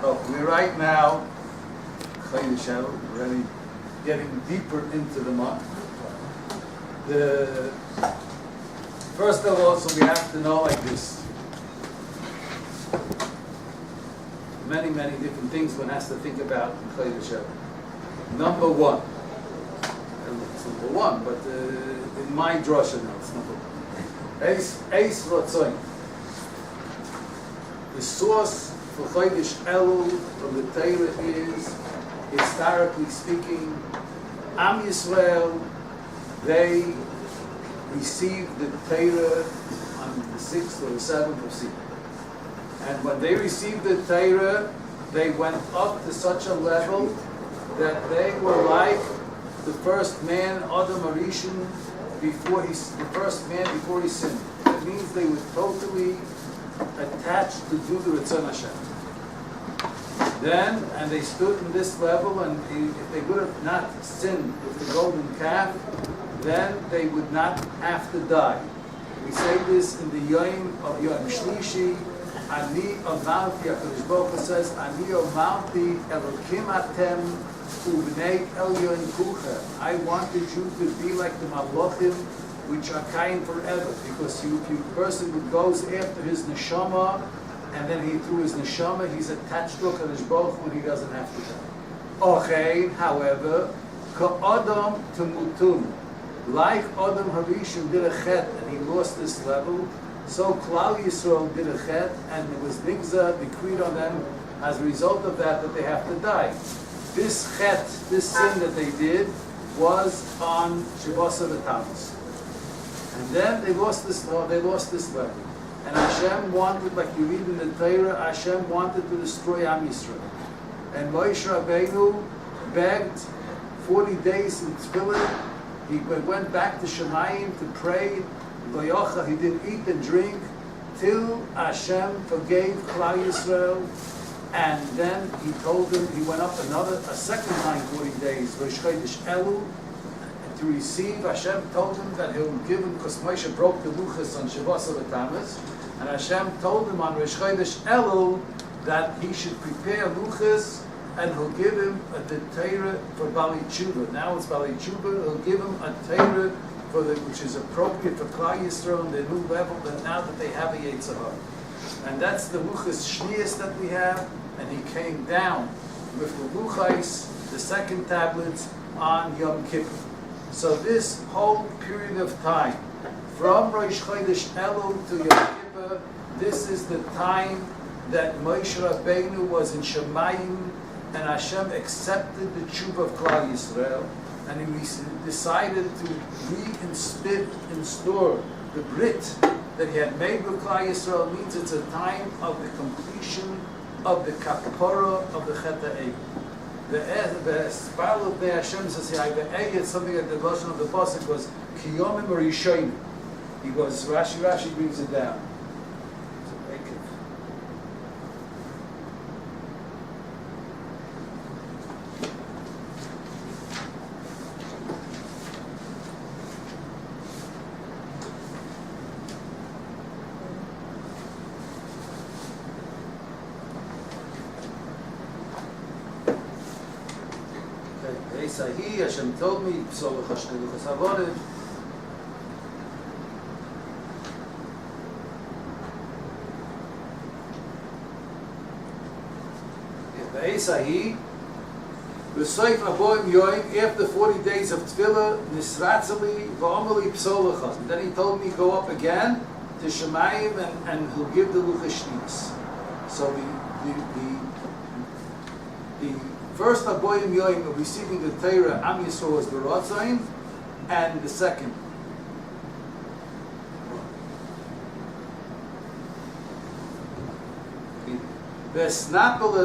Oh, we're right now, we're already getting deeper into the month. First of all, so we have to know like this. Many different things one has to think about in Chodesh Elul. Number one. I don't know if it's number one, but in my drasha now, it's number one. Eis Rotzoin. The source for Chodesh Elul from the Torah is, historically speaking, Am Yisrael, they received the Torah on the 6th or the 7th of Sivan. And when they received the Torah, they went up to such a level that they were like the first man, Adam Arishon, before he sinned. That means they were totally attached to do the Ritzon Hashem. Then, and they stood in this level, and if they would have not sinned with the golden calf, then they would not have to die. We say this in the Yom of Yom Shlishi. Ani Amalti, HaKadosh Baruch Hu says, Ani Amalti Elokim Atem Uvnei Elyon Kuchem. I wanted you to be like the Malachim, which are kind forever. Because if a person who goes after his neshama, and then he through his neshama, he's attached to HaKadosh Baruch Hu, and he doesn't have to die. Okay, however, Ka'adam Tumutun. Like Adam Harishon did a chet, and he lost this level, so Klal Yisrael did a chet, and it was nigza decreed on them as a result of that they have to die. This chet, this sin that they did, was on Shabbos Tammuz. And then they lost this level. And Hashem wanted, like you read in the Torah, Hashem wanted to destroy Am Yisrael. And Moshe Rabbeinu begged 40 days in Tefillah. He went back to Shemayim to pray. He didn't eat and drink till Hashem forgave Klal Yisrael, and then he told him, he went up a second time 40 days, Rosh Chodesh Elul, to receive. Hashem told him that he'll give him, because Moshe broke the luchas on Shavuos Tammuz, and Hashem told him on Rosh Chodesh Elul that he should prepare luchas, and he'll give him the Torah for Bali Tshuva. Now it's Bali Tshuva. He'll give him a Torah which is appropriate for Klal Yisrael on the new level, that now that they have a Yetzirah. And that's the Luchas Shnias that we have, and he came down with the Luchais, the second tablets, on Yom Kippur. So this whole period of time, from Rosh Chodesh Elul to Yom Kippur, this is the time that Moshe Rabbeinu was in Shemayim, and Hashem accepted the Tshuva of Klal Yisrael, and he decided to reinstore the Brit that he had made with Klal Yisrael. Means it's a time of the completion of the Kapara of the Chet HaEgel. The Spal of the Hashem says, it's something that the version of the Pasuk was Kiyomim Rishonim. He was, Rashi brings it down. Sahi, Hashem told me, so l'chashkeluchas avodim. Sahi, v'soif aboim yoim, after 40 days of tefillah, nisratzali v'omeli psolachas. And then he told me, go up again to Shemayim, and he'll give the luchas shnius. So the first Aboyim Yoim of receiving the Torah, Am Yisrael, was B'Ratzayin, and the second. V'esnapal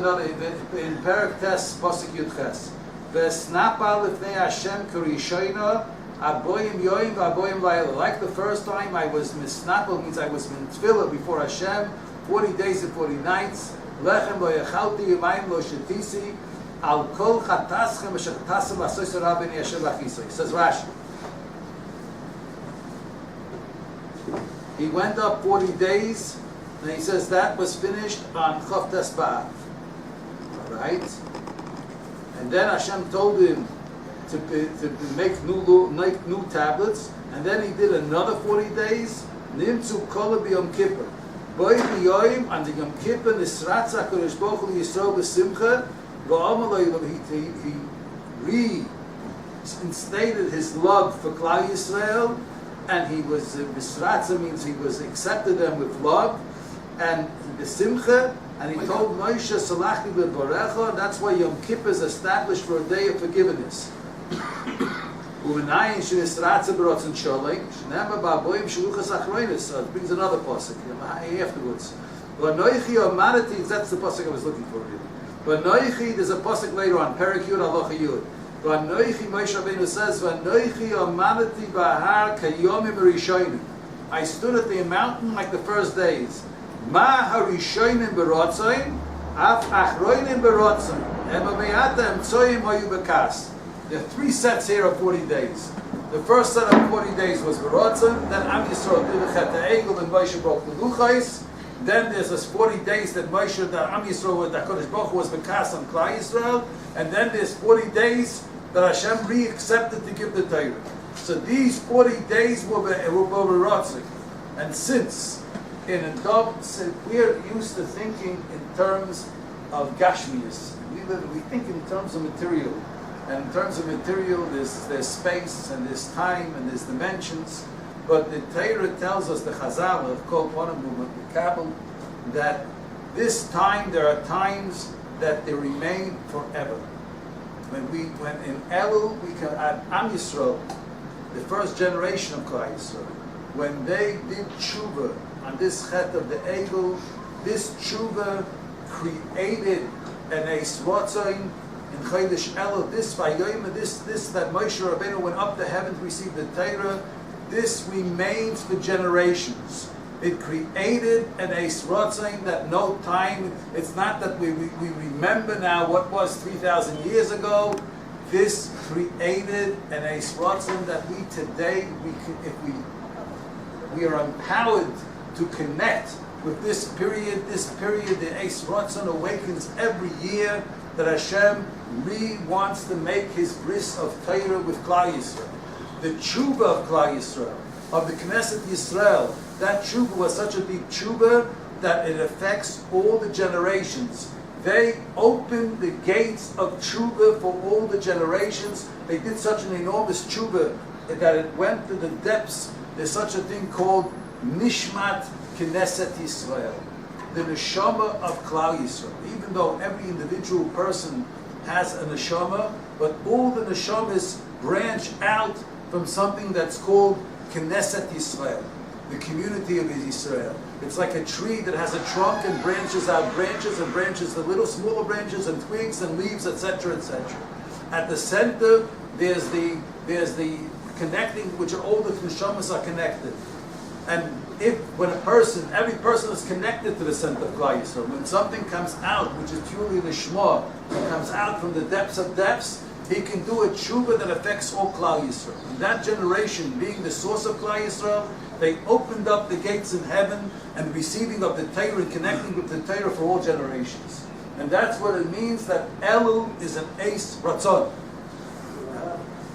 in Perek Tes Pasuk Yud Ches. V'esnapal lifnei Hashem Kurishayna Aboyim Yoim v'Aboyim Layla. Like the first time, I was misnapal, means I was in tefillah before Hashem, 40 days and 40 nights. Lechem lo yechalti Yumayim lo shetisi. Al kol chataschem asher chatasim asoyser rabbeinu Yashem lachisoi. Says Rashi. He went up 40 days, and he says that was finished on Chof Tes B'Av. right? And then Hashem told him to make new tablets, and then he did another 40 days. Nimtzu kola b'Yom Kippur. Boy b'yoyim, and the Yom Kippur nisratz HaKadosh Baruch Hu Yisrael b'simcha, he reinstated his love for Klal Yisrael, and he was Bisratza means he was accepted them with love and b'simcha, and he told Moshe Salachti b'Barecha. That's why Yom Kippur is established for a day of forgiveness. So it brings another pasuk afterwards. That's the pasuk I was looking for. Really. There's a pasuk later on, Perek Yud Halacha Yud. Moshe Rabbeinu says, I stood at the mountain like the first days. Ma harishonim berotzaim, af achroinim berotzaim. Emameyatem tzoyim hayu bekas. There are 3 sets here of 40 days. The first set of 40 days was berotzaim. Then Am Yisrael did the Chet HaEgel and Moshe broke the luchos. Then there's this 40 days that Moshe, that Am Yisrael, that Kodesh Baruch Hu was bekas on Klal Yisrael. And then there's 40 days that Hashem re-accepted to give the Torah. So these 40 days were berotzaim. And since we're used to thinking in terms of Gashmias. We think in terms of material. And in terms of material, there's space, and there's time, and there's dimensions. But the Torah tells us, the Chazal of Kol Ponim movement, the Kabbalah, that this time, there are times that they remain forever. When in Elul, we can add Am Yisrael, the first generation of Klal Yisrael, when they did tshuva on this Chet of the Egel, this tshuva created an Eis Rotzain in Chodesh Elul, this that Moshe Rabbeinu went up to heaven to receive the Torah, this remains for generations. It created an Eis Rotzain that no time, it's not that we remember now what was 3,000 years ago. This created an Eis Rotzain that we today, we are empowered to connect with this period, the Eis Rotzain awakens every year that Hashem wants to make his bris of Torah with Klal Yisrael. The tshuva of Klal Yisrael, of the Knesset Yisrael, that tshuva was such a deep tshuva that it affects all the generations. They opened the gates of tshuva for all the generations. They did such an enormous tshuva that it went to the depths. There's such a thing called Nishmat Knesset Yisrael, the neshama of Klal Yisrael. Even though every individual person has a neshama, but all the neshamas branch out from something that's called Knesset Yisrael, the community of Yisrael. It's like a tree that has a trunk and branches out branches and branches, the little smaller branches and twigs and leaves, etc., etc. At the center, there's the connecting, which are all the neshamas are connected. And when every person is connected to the center of Klal Yisrael, when something comes out, which is purely neshama, it comes out from the depths of depths, he can do a tshuva that affects all Klal Yisrael. And that generation, being the source of Klal Yisrael, they opened up the gates in heaven and receiving of the Torah and connecting with the Torah for all generations. And that's what it means that Elul is an Eis Ratzon.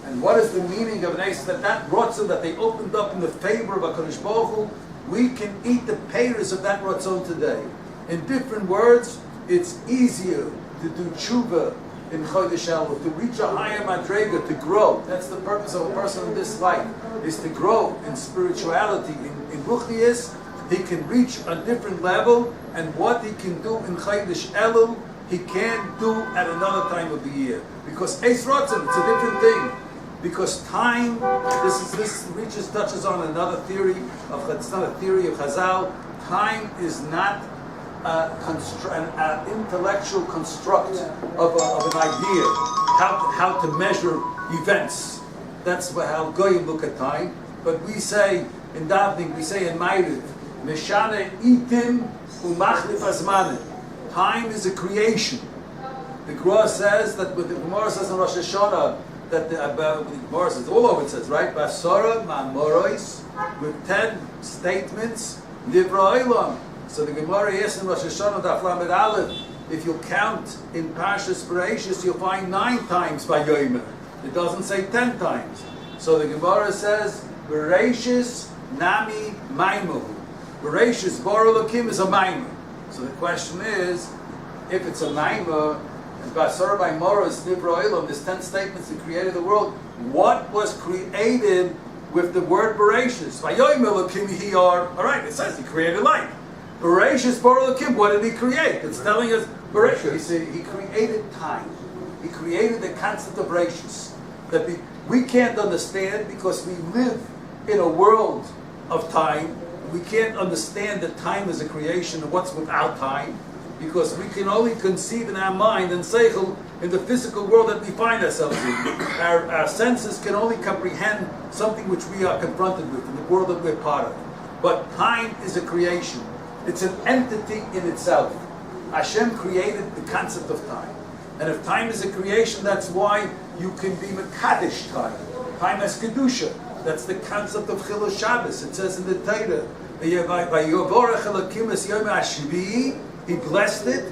And what is the meaning of an Eis? That Ratzon that they opened up in the favor of HaKadosh Baruch Hu, we can eat the payers of that Ratzon today. In different words, it's easier to do tshuva in Chodesh Elul, to reach a higher madrega, to grow. That's the purpose of a person in this life, is to grow in spirituality, in ruchnius. He can reach a different level, and what he can do in Chodesh Elul, he can't do at another time of the year. Because Eis Ratzon, it's a different thing. Because time, this touches on another theory it's not a theory of Chazal. Time is not an intellectual construct of an idea, how to measure events. That's how Goyim look at time. But we say in davening, we say in Ma'ariv, Meshane itim umachlif azmanim. Time is a creation. The Gemara says that, the Gemara says in Rosh Hashanah, that the Gemara says, all over it says, right? Basara ma'amoros, with 10 statements, Livra Olam. So the Gemara asks in Rosh Hashanah, Daf Lamed Aleph, if you count in Parshas Bereshis, you'll find 9 times by Yomer. It doesn't say 10 times. So the Gemara says, Bereshis Nami Maimu. Bereshis Bar Elokim is a Maimu. So the question is, if it's a Maimu, and Basar by Moros Nivra Olam, there's 10 statements that created the world, what was created with the word Bereshis? Vayomer Elokim Hiyar. All right, it says he created light. Bereshis Bar Elokim, what did he create? It's telling us Bereshis. You see, he created time. He created the concept of Bereshis that we can't understand because we live in a world of time. We can't understand that time is a creation of what's without time, because we can only conceive in our mind and seichel in the physical world that we find ourselves in. Our senses can only comprehend something which we are confronted with in the world that we're part of. But time is a creation. It's an entity in itself. Hashem created the concept of time. And if time is a creation, that's why you can be Mekadesh time. Time has Kedusha. That's the concept of Chilul Shabbos. It says in the Torah, he blessed it,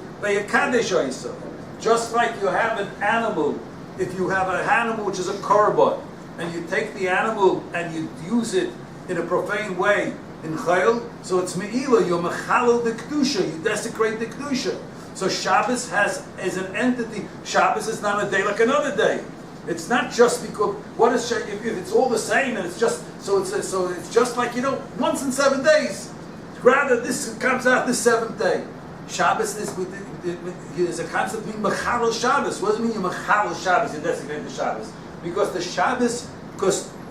just like you have an animal. If you have an animal which is a korban, and you take the animal and you use it in a profane way, in chayil, so it's me'ila, you mechalel the kedusha, you desecrate the kedusha. So Shabbos is an entity. Shabbos is not a day like another day. It's not just because what is if it's all the same and it's just so it's just like once in 7 days. Rather, this comes out the 7th day. Shabbos is there's a concept of being mechalel Shabbos. What does it mean you mechalel Shabbos? You desecrate the Shabbos because the Shabbos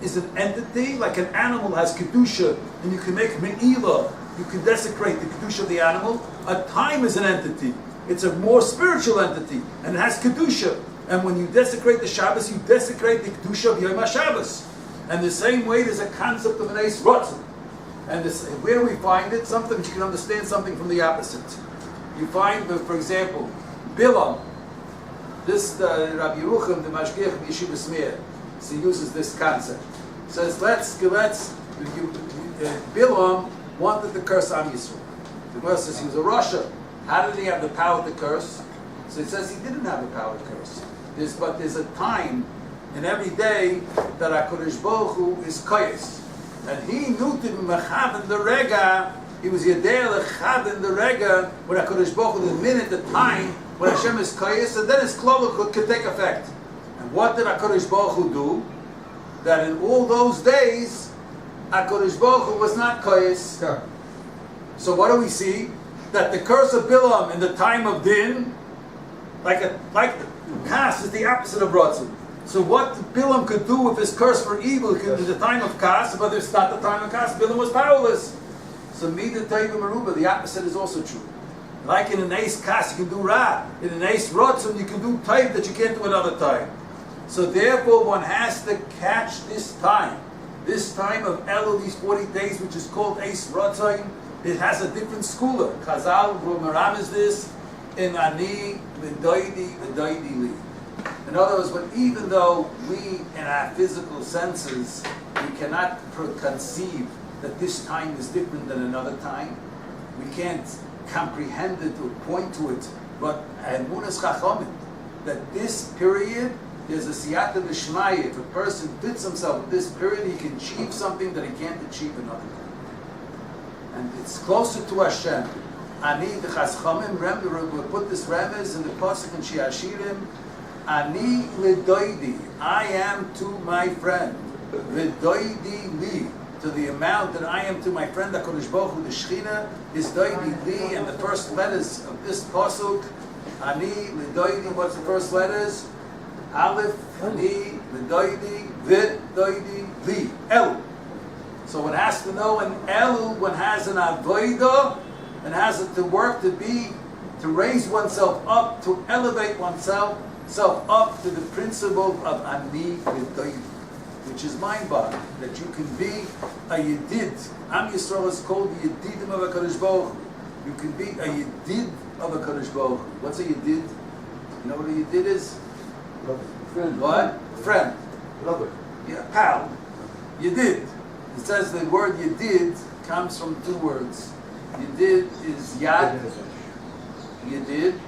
is an entity like an animal has kedusha, and you can make me'ilah. You can desecrate the kedusha of the animal. A time is an entity. It's a more spiritual entity, and it has kedusha. And when you desecrate the Shabbos, you desecrate the kedusha of Yom HaShabbos. And the same way, there's a concept of an eis rotzen. And where do we find it? Sometimes you can understand something from the opposite. You find, for example, Bilam. This Rabbi Yerucham, the Mashgiach of Yeshiva Smeir, so he uses this concept. He says, Bilam wanted to curse Am Yisrael. The Gemara says he was a Rasha. How did he have the power to curse? So it says he didn't have the power to curse. But there's a time in every day that HaKadosh Baruch Hu is koyes. And he knew to be mechaven the rega, he was yedei lechaven the rega, when HaKadosh Baruch Hu, the minute, the time, when Hashem is koyes, and then his kloluk could take effect. And what did HaKadosh Baruch Hu do? That in all those days, HaKadosh Baruch Hu was not koyes. Yeah. So what do we see? That the curse of Bilam in the time of Din, like the Kas is the opposite of Ratzon. So what Bilam could do with his curse for evil in the time of Kas, but it's not the time of Kas, Bilam was powerless. So Mida Taiva Maruba, the opposite is also true. Like in an eis Kas, you can do Ra. In an eis Ratzon, you can do Taib that you can't do another time. So therefore, one has to catch this time of Elul, these 40 days, which is called eis Ratzon. It has a different schooler. Chazal Maram is this in Ani V'Doidi Li. In other words, but even though we, in our physical senses, we cannot conceive that this time is different than another time, we can't comprehend it or point to it. But Emunas Chachamim, that this period is a siyata d'shmaya. If a person fits himself with this period, he can achieve something that he can't achieve another time. And it's closer to Hashem. Ani v'chaschamim we'll put this remez in the pasuk in Shiashirim. Ani l'doidi, I am to my friend. L'doidi li, to the amount that I am to my friend HaKadosh Baruch Hu, the Shechina is doidi li, and the first letters of this pasuk, Ani l'doidi. What's the first letters? Aleph, Ani l'doidi, v'doidi li, El. So one has to know an Elul, one has an Avodah, and has to work to raise oneself up, to elevate oneself up to the principle of Ani V'Doidi, which is mind-boggling, that you can be a Yedid. Am Yisrael is called the Yedidim of HaKadosh Baruch Hu. You can be a Yedid of HaKadosh Baruch Hu. What's a Yedid? You know what a Yedid is? Friend. What? Friend. Brother. Yeah, pal. Yedid. It says the word Yedid comes from 2 words. Yedid is Yad. Yedid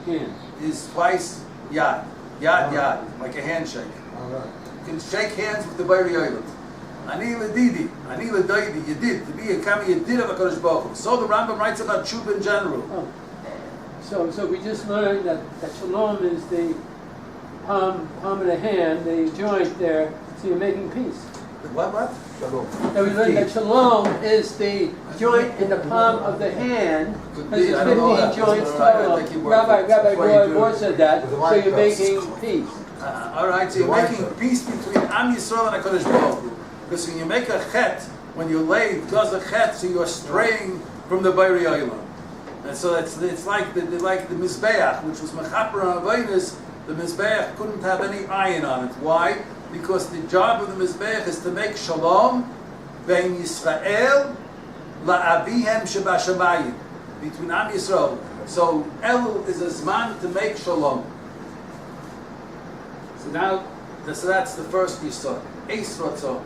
Hand. is twice yad. Yad, like a handshake. You can shake hands with the Bari Island. Ani ledidi, ani ledaidi, Yedid, to be a kami Yedid of HaKadosh Baruch Hu. So the Rambam writes about tshuva in general. Oh. So we just learned that shalom is the palm of the hand, the joint there, so you're making peace. What? Shalom. And we learned that shalom is the joint in the palm of the hand, because it's 15 joints total. Rabbi Gore said that, so you're making peace. All right, so you're making peace between Am Yisrael and HaKadosh Baruch Hu. Because when you make a chet, when you lay, does a chet, so you're straying from the Bari Olam. And so it's like the Mizbeach, which was Mechaper on Avinus. The Mizbeach couldn't have any iron on it. Why? Because the job of the Mizbeach is to make shalom bein Yisrael la'avihem shebashamayim, between Am Yisrael. So Elul is a zman to make shalom. So now, so that's the first yisod. Eis Ratzon.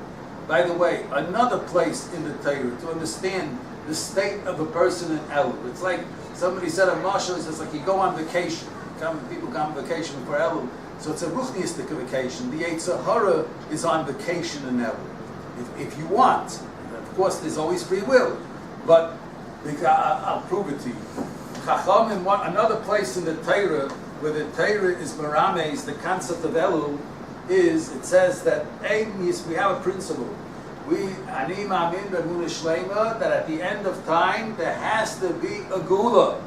By the way, another place in the Torah to understand the state of a person in Elul. It's like somebody said on Mashal, it's like you go on vacation. People come on vacation for Elul. So it's a ruchniistic vacation. The Yetzer Hara is on vacation in Elul. If you want. Of course, there's always free will. But I'll prove it to you. Chachamim, another place in the Torah where the Torah is merames, the concept of Elul, is, it says that we have a principle. That at the end of time there has to be a gula.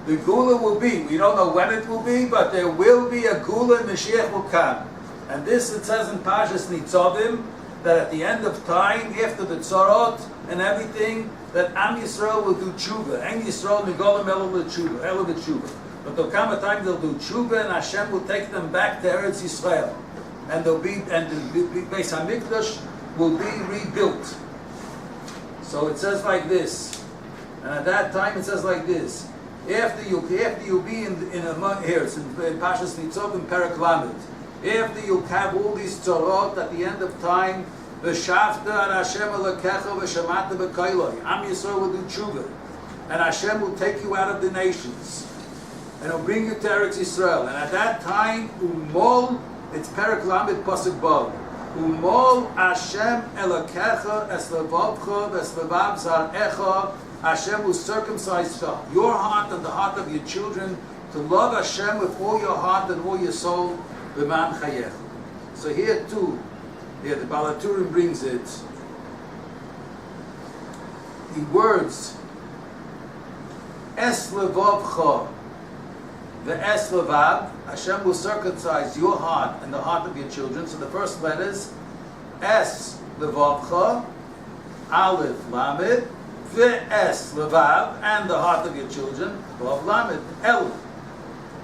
The gula will be, we don't know when it will be, but there will be a gula and Mashiach will come. And this it says in Pashas Nitzavim, that at the end of time, after the tzarot and everything, that Am Yisrael will do tshuva. Am Yisrael nigolam elu l'tshuva. But there'll come a time they'll do tshuva and Hashem will take them back to Eretz Yisrael. And the Beis HaMikdash will be rebuilt. So it says like this, and at that time it says like this: after you be in among here, it's in Pashas Nitzavim Perek Lamed. After you have all these tzorot at the end of time, v'shavta and Hashem elakecha v'shamata b'kailoi. Am Yisrael will do tshuva, and Hashem will take you out of the nations, and He'll bring you to Eretz Yisrael. And at that time, umol, it's Perek Lamed Pasuk Bal. Umol Hashem elakecha es levavcha es levav zarecha. Hashem will circumcise your heart and the heart of your children to love Hashem with all your heart and all your soul. B'man chayech. So here too, the Balaturim brings it. The words es levavcha. The es levav, Hashem will circumcise your heart and the heart of your children. So the first letters, es levavcha, aleph lamed, the es levav, and the heart of your children, vav lamed, el.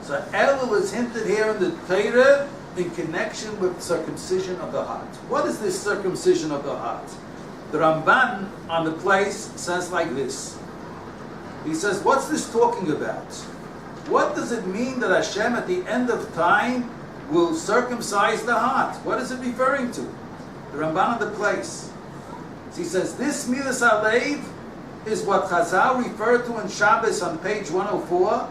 So el is hinted here in the Torah in connection with circumcision of the heart. What is this circumcision of the heart? The Ramban on the place says like this. He says, what's this talking about? What does it mean that Hashem at the end of time will circumcise the heart? What is it referring to? The Ramban on the place. So he says, this Milas Alev is what Chazal referred to in Shabbos on page 104.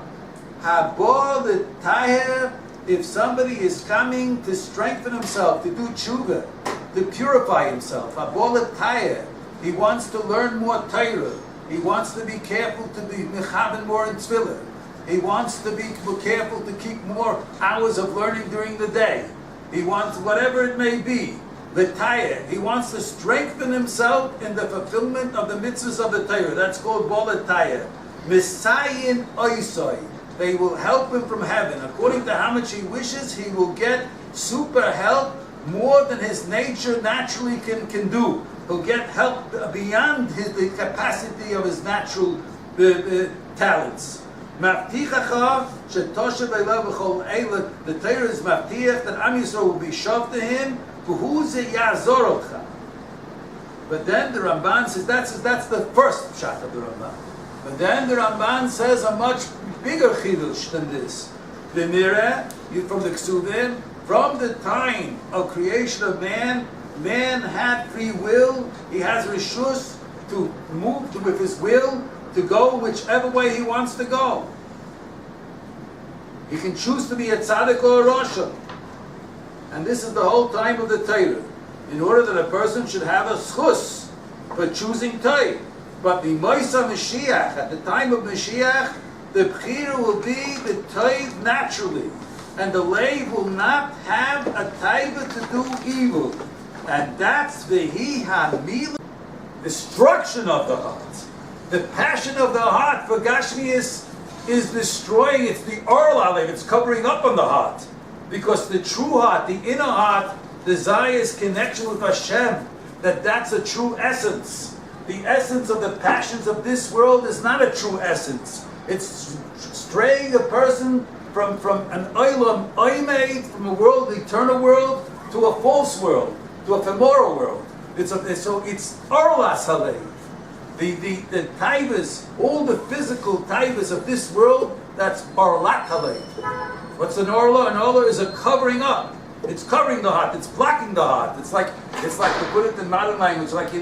Habor l'taher, if somebody is coming to strengthen himself, to do tshuva, to purify himself. Habor l'taher, he wants to learn more Torah. He wants to be careful to be mechaven more in tefillah. He wants to be careful to keep more hours of learning during the day. He wants whatever it may be. The Torah. He wants to strengthen himself in the fulfillment of the mitzvahs of the Torah. That's called Bolet Torah. Misayin Oisoi. They will help him from heaven. According to how much he wishes, he will get super help, more than his nature naturally can do. He'll get help beyond the capacity of his natural talents. The Torah is maftiach that Am Yisrael will be shoved to him. But then the Ramban says that's the first shot of the Ramban. But then the Ramban says a much bigger chidush than this. The Nireh, from the Ksuvim, from the time of creation of man had free will. He has rishus to move with his will to go whichever way he wants to go. He can choose to be a tzaddik or a rasha. And this is the whole time of the Torah. In order that a person should have a schus for choosing Torah. But the Moisa Mashiach, at the time of Mashiach, the Bechira will be the Torah naturally. And the Lev will not have a taiva to do evil. And that's the Hi-Ha-Mila, destruction of the heart. The passion of the heart for Gashmi is destroying. It's the Orl Alev, it's covering up on the heart. Because the true heart, the inner heart, desires connection with Hashem. That's a true essence. The essence of the passions of this world is not a true essence. It's straying a person from an olam oimed, from a world, the eternal world, to a false world, to a femoral world. It's orlas halev. The taivas, all the physical taivas of this world, that's orlat halev. What's an orla? An orla is a covering up. It's covering the heart. It's blocking the heart. It's like to put it in modern language, like, you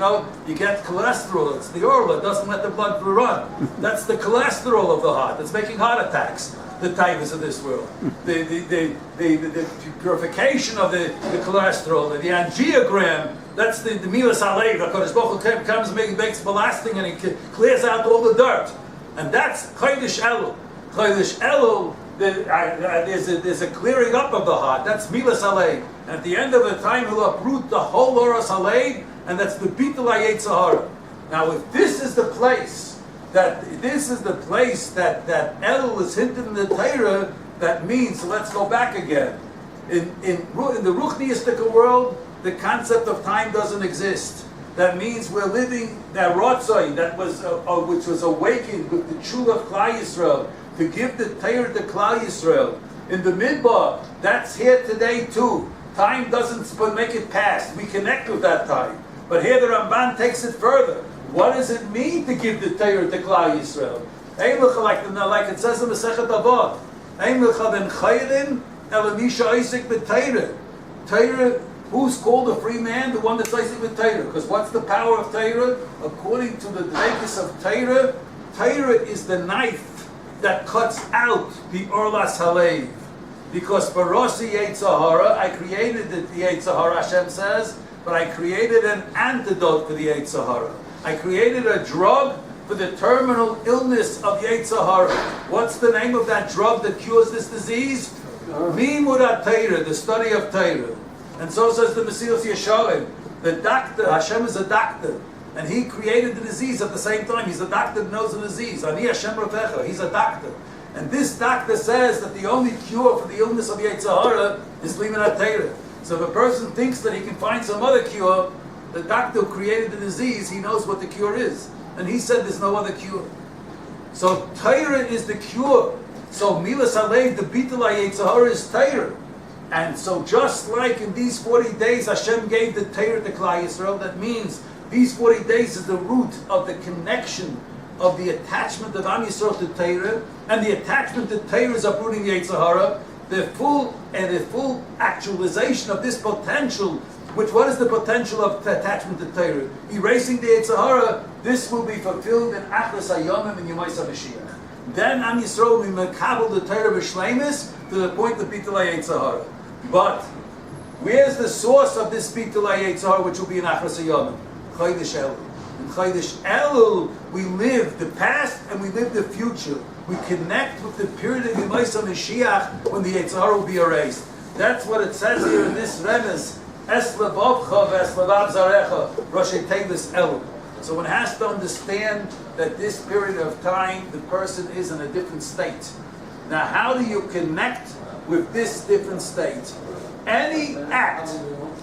get cholesterol. It's the orla. It doesn't let the blood flow run. That's the cholesterol of the heart. It's making heart attacks. The taivas of this world. The purification of the cholesterol. The angiogram. That's the milas alev. HaKadosh Baruch Hu comes, makes blasting, and he clears out all the dirt. And that's Chodesh Elul. Chodesh Elul. There's a clearing up of the heart. That's Milas Alev. And at the end of the time, he'll uproot the whole Oras Alev, and that's the Bitul Hayetz Hara. Now, if this is the place that Elul is hinted in the Torah, that means, so let's go back again. In the Ruchniistic world, the concept of time doesn't exist. That means we're living that Rotzai, which was awakened with the Chul of Klal Yisrael, to give the Torah to Klal Yisrael. In the Midbar, that's here today too. Time doesn't make it past. We connect with that time. But here the Ramban takes it further. What does it mean to give the Torah to Klal Yisrael? Like it says in Masechet Avot, Torah, who's called a free man? The one that's Isaac with Torah. Because what's the power of Torah? According to the Dveikis of Torah, Torah is the knife that cuts out the Orlas Halev. Because Barosi Yetzahara, I created the Yetzahara, Hashem says, but I created an antidote for the Yetzahara. I created a drug for the terminal illness of Yetzahara. What's the name of that drug that cures this disease? Mimudat Torah, the study of Torah. And so says the Mesilas Yesharim. The doctor, Hashem is a doctor. And he created the disease at the same time. He's a doctor that knows the disease. Ani Hashem Rafecha. He's a doctor. And this doctor says that the only cure for the illness of Yetzirah is Limanat Torah. So if a person thinks that he can find some other cure, the doctor who created the disease, he knows what the cure is. And he said there's no other cure. So Torah is the cure. So Milas Alev, the Bitul Yetzirah, is Torah. And so just like in these 40 days Hashem gave the Torah to Klal Yisrael, that means these 40 days is the root of the connection of the attachment of Am Yisrael to Torah, and the attachment to Torah is uprooting the Yetzirah, the full actualization of this potential, what is the potential of attachment to Torah? Erasing the Yetzirah, this will be fulfilled in Achras Hayomim and Yomais HaMashiach. Then Am Yisrael will be mekabel the Torah b'shleimus to the point of Bitul Yetzirah. But where's the source of this Bitul Yetzirah, which will be in Achras Hayomim? Chodesh Elul. In Chodesh Elul, we live the past and we live the future. We connect with the period of Yomais HaMashiach when the Yetzirah will be erased. That's what it says here in this Remez. Es levavcha v'es levav zarecha, Roshei Tevis Elul. So one has to understand that this period of time, the person is in a different state. Now, how do you connect with this different state? Any act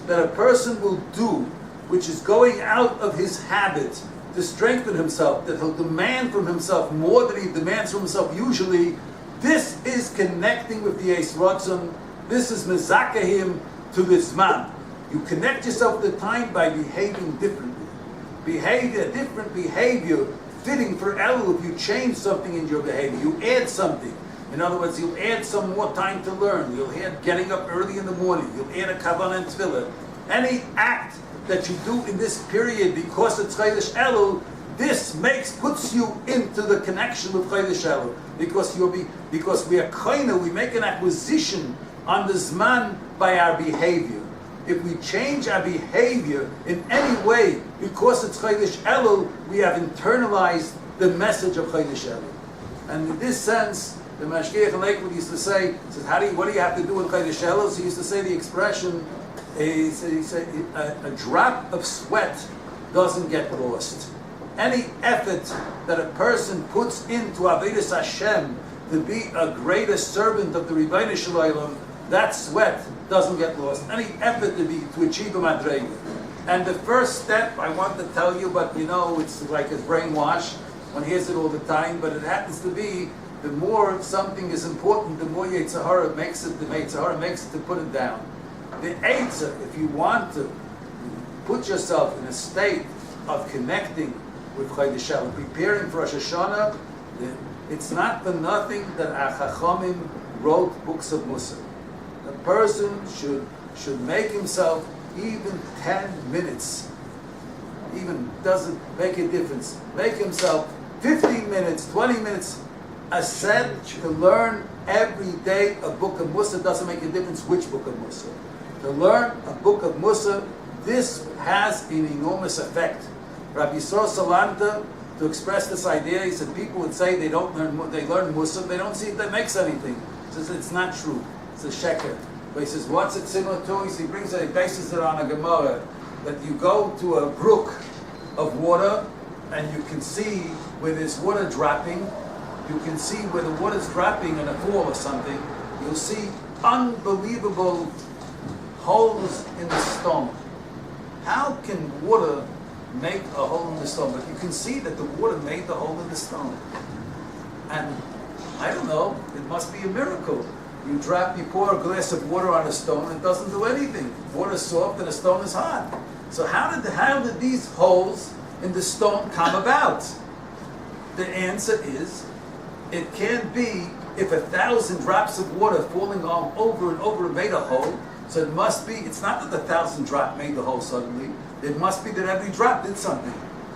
that a person will do, which is going out of his habit to strengthen himself, that he'll demand from himself more than he demands from himself usually, this is connecting with the Eis Ratzon. This is mezakahim to this man. You connect yourself to the time by behaving differently. Different behavior fitting for Elul. If you change something in your behavior, you add something. In other words, you'll add some more time to learn. You'll add getting up early in the morning. You'll add a kavanah and tefillah. Any act that you do in this period because it's Chodesh Elul, this puts you into the connection with Chodesh Elul, because we are koina, we make an acquisition on the Zman by our behavior. If we change our behavior in any way, because it's Chodesh Elul, we have internalized the message of Chodesh Elul. And in this sense, the Mashgiach in Lakewood used to say, what do you have to do with Chodesh Elul? So he used to say the expression, he said, a drop of sweat doesn't get lost. Any effort that a person puts into Avodas Hashem to be a greater servant of the Rebbeinu Shalom, that sweat doesn't get lost. Any effort to achieve a madrega. And the first step I want to tell you, but it's like a brainwash, one hears it all the time, but it happens to be, the more something is important, the more Yetzer Hara makes it, to put it down. The Eitzah, if you want to put yourself in a state of connecting with Chodesh Elul, preparing for Rosh Hashanah, it's not for nothing that our Chachamim wrote books of Musar. A person should make himself even 10 minutes, even doesn't make a difference, make himself 15 minutes, 20 minutes, said to learn every day a book of Musar. Doesn't make a difference which book of Musar. To learn a book of Musar, this has an enormous effect. Rabbi Yisrael Salanta, to express this idea, he said people would say they learn Musar, they don't see if that makes anything. He says it's not true. It's a sheker. But he says, what's it similar to? He brings it, he bases it on a Gemara, that you go to a brook of water, and you can see where there's water dropping, you can see where the water's dropping in a fall or something, you'll see unbelievable holes in the stone. How can water make a hole in the stone? But you can see that the water made the hole in the stone. And I don't know, it must be a miracle. You pour a glass of water on a stone, it doesn't do anything. Water's soft and the stone is hot. So how did these holes in the stone come about? The answer is, it can't be if 1,000 drops of water falling on over and over made a hole. So it must be, it's not that the 1,000 drop made the hole suddenly. It must be that every drop did something.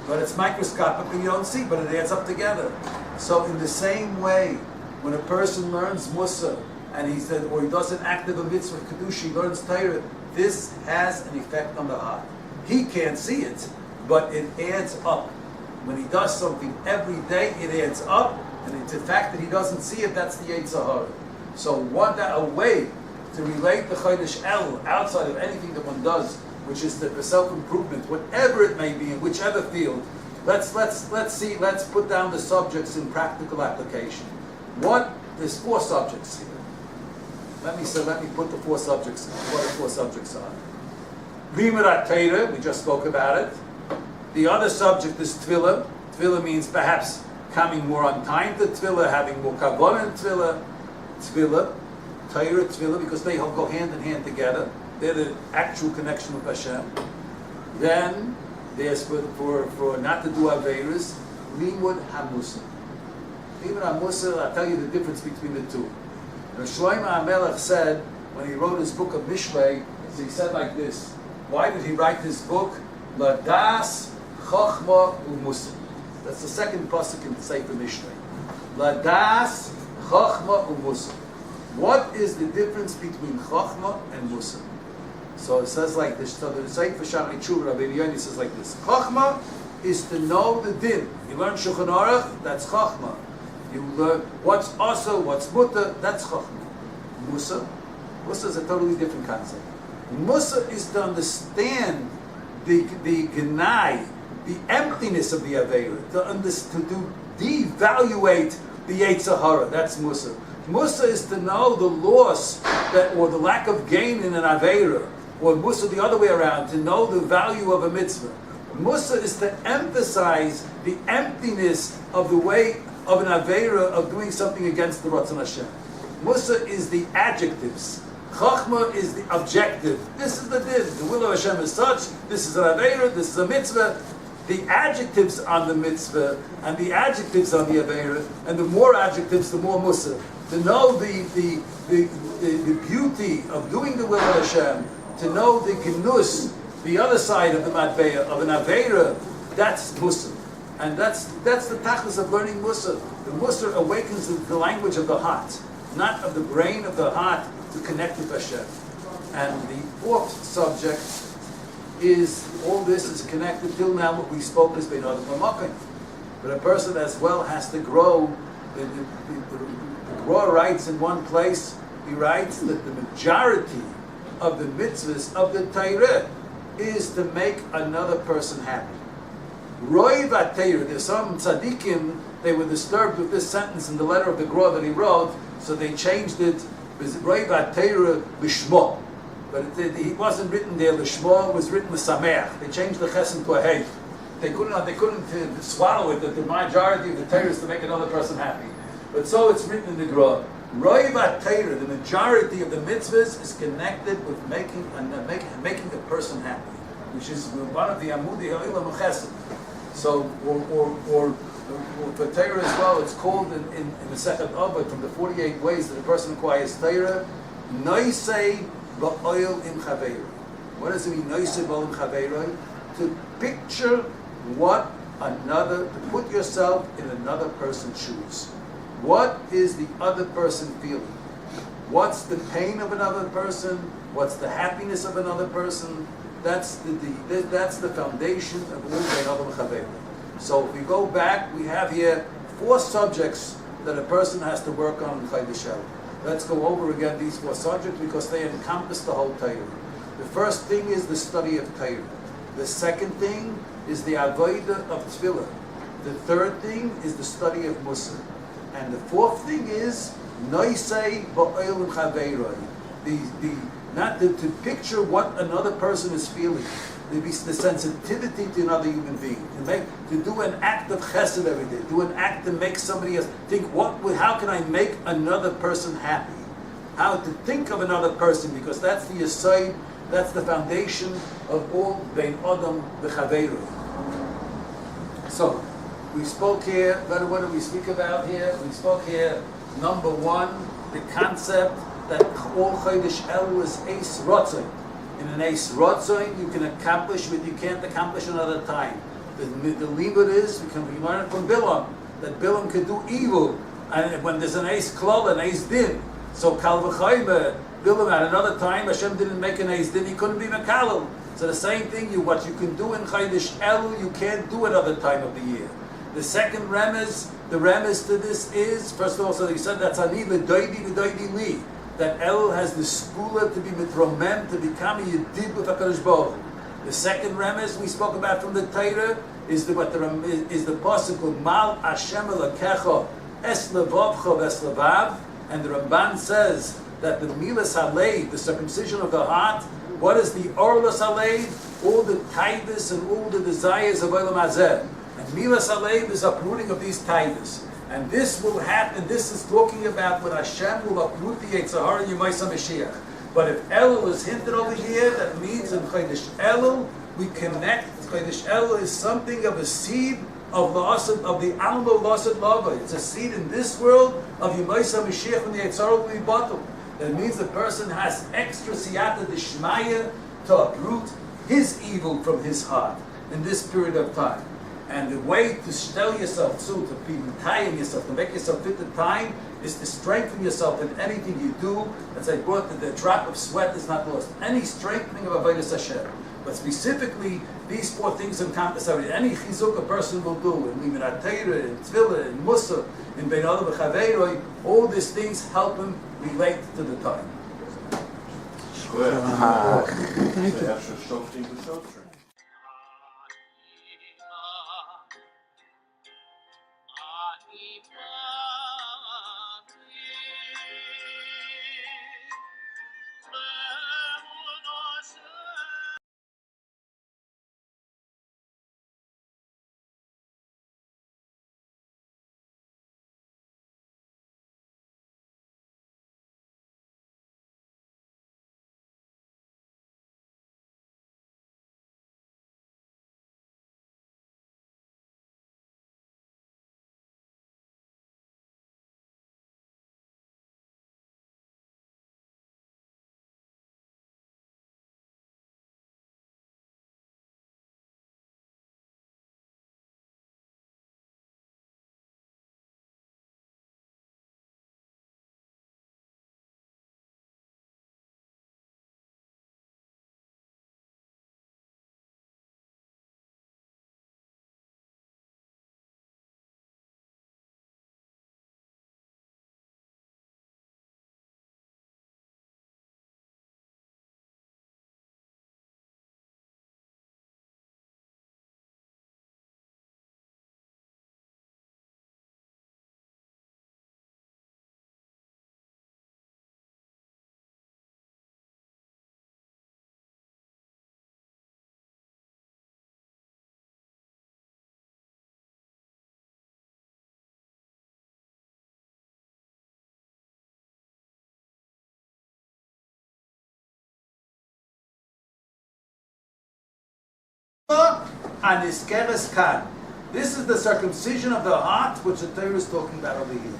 But it's microscopic and you don't see, but it adds up together. So in the same way, when a person learns Musar, and he said, or he does an act of a mitzvah kedusha, he learns Torah, this has an effect on the heart. He can't see it, but it adds up. When he does something every day, it adds up, and it's the fact that he doesn't see it, that's the Yetzer Hara. So a way to relate the Chodesh Elul outside of anything that one does, which is the self-improvement, whatever it may be, in whichever field, let's put down the subjects in practical application. There's 4 subjects here. Let me put the 4 subjects, what the 4 subjects are. Limud Torah, we just spoke about it. The other subject is Tefillah. Tefillah means perhaps coming more on time to Tefillah, having more kavanah in Tefillah. Tefillah, Torah, Tefillah, because they all go hand in hand together. They're the actual connection with Hashem. Then there's for not to do Averis, Limud HaMusar. Limud HaMusar, I'll tell you the difference between the two. Shlomo HaMelech said, when he wrote his book of Mishlei, he said like this. Why did he write this book? Ladas, Chochma, Umusar. That's the second pasuk in the Sefer Mishlei. Ladas, Chochma, Umusar. What is the difference between Chochma and Musar? So it says like this. So the Sefer Shari Tshuva, Rabbi Yoni says like this. Chochma is to know the din. You learn Shulchan Aruch, that's Chochma. You learn what's also, what's mutter, that's Chochma. Musar is a totally different concept. Musar is to understand the genai, the emptiness of the Aveira, to devaluate the Yetzer Hara. That's Musar. Musar is to know the loss or the lack of gain in an Aveira, or Musar the other way around, to know the value of a mitzvah. Musar is to emphasize the emptiness of the way of an Aveira of doing something against the Ratzon Hashem. Musar is the adjectives. Chachma is the objective. This is the din. The will of Hashem is such. This is an Aveira. This is a mitzvah. The adjectives on the mitzvah and the adjectives on the Aveira, and the more adjectives, the more Musar. To know the beauty of doing the will of Hashem, to know the genus, the other side of the matbeya, of an Aveira, that's Musar. And that's the tachlis of learning Mussar. The Mussar awakens the language of the heart, not of the brain, of the heart, to connect with Hashem. And the fourth subject is, all this is connected till now, what we spoke is Bein Adam L'Makom. But a person as well has to grow. The Gra writes in one place, he writes that the majority of the mitzvahs of the Torah is to make another person happy. Roi v'ateiru, there's some tzaddikim, they were disturbed with this sentence in the letter of the Gra that he wrote, so they changed it, Roi v'ateiru l'shmo. But it wasn't written there, l'shmo, it was written l'sameach. They changed the chesed to a hey. They couldn't swallow it, that the majority of the Torah is to make another person happy. But so it's written in the Gra. Roi v'ateiru, the majority of the mitzvahs is connected with making a person happy, which is one of the Amudi Ha'ilam Chesed. So, or for Torah as well, it's called in the Sechet Avot, from the 48 ways that a person acquires Torah, Noisei ba'oil im chaveiroi. What does it mean, Noisei ba'oil im chaveiroi? To picture to put yourself in another person's shoes. What is the other person feeling? What's the pain of another person? What's the happiness of another person? That's the foundation of all Bein Adam L'Chaveiro. So if we go back, we have here 4 subjects that a person has to work on in Chodesh Elul. Let's go over again these 4 subjects because they encompass the whole Torah. The first thing is the study of Torah. The second thing is the avodah of Tefillah. The third thing is the study of Mussar. And the fourth thing is Noisei ba'oil chaveiroi. Not to picture what another person is feeling. The sensitivity to another human being. To do an act of chesed every day. Do an act to make somebody else think, how can I make another person happy? How to think of another person, because that's the yesod, that's the foundation of all Bein Adam v'chaveiroi. So, we spoke here, what did we speak about here? We spoke here, number 1, the concept that all Chodesh Elul is Eis Rotzoin. In an Eis Rotzoin, you can accomplish what you can't accomplish another time. The limit is, we learn it from Bilam, that Bilam could do evil, and when there's an Eis Klal, an Eis Din. So Kal V'chayim, Bilam at another time, Hashem didn't make an Eis Din, he couldn't be Mekalel. So the same thing, what you can do in Chodesh Elul, you can't do another time of the year. The second remez, the remez to this is, first of all, so he said that's ani v'doidi v'doidi li, that Elul has the skula to be mitromem, to become a yedid with HaKadosh Baruch Hu. The second remez we spoke about from the Torah is the pasuk of Mal Hashem Elokecha es levavcha ves levav, and the Ramban says that the milas haleid, the circumcision of the heart, what is the orlas haleid? All the taivas and all the desires of Olam Hazeh. And milas haleid is uprooting of these taivas. And this will happen, this is talking about when Hashem will uproot the Yetzer Hara Yemaisa Mashiach. But if Elul is hinted over here, that means in Chodesh Elul, we connect. Chodesh Elul is something of a seed of the Almo Lasad Lava. It's a seed in this world of Yemaisa Mashiach when the Yetzer Hara will be bottled. That means the person has extra siyata d'shmaya to uproot his evil from his heart in this period of time. And the way to tell yourself to be tying yourself, to make yourself fit the time, is to strengthen yourself in anything you do. As I brought that the drop of sweat is not lost. Any strengthening of Avodas Hashem. But specifically, these 4 things encompass everything. Any chizuk a person will do, in Liminat Torah, in Tefillah, in Mussar, in Bein Adam v'Chaveiroi, all these things help him relate to the time. Thank you. aniskeres kan. This is the circumcision of the heart, which the Torah is talking about over here.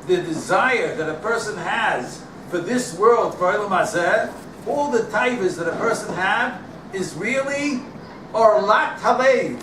The desire that a person has for this world, for Olam Hazeh, all the taivas that a person has is really orlat halev.